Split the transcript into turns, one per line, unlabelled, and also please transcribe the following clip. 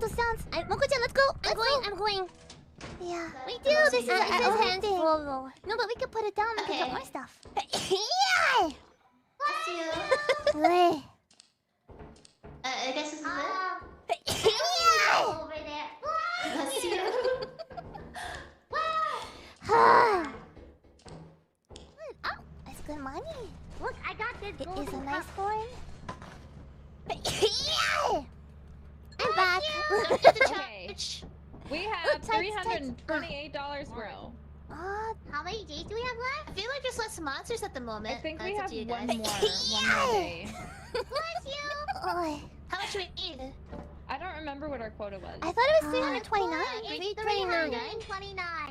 those sounds. Moco-chan, let's go.
I'm going.
Yeah.
We do. This is hands full.
No, but we can put it down and pick up more stuff.
Yeah. Bless you.
Wait.
I guess this is it.
Yeah.
Over there. Bless you.
Oh, that's good money.
Look, I got this.
It is a nice coin. Yeah. I'm back.
Okay. We have $328 worth.
How many days do we have left? I feel like there's less monsters at the moment.
I think we
That's
have
up to you
one
guys.
more day.
Bless you.
Oh,
How much do we need?
I don't remember what our quota was.
I thought it was 329.
329.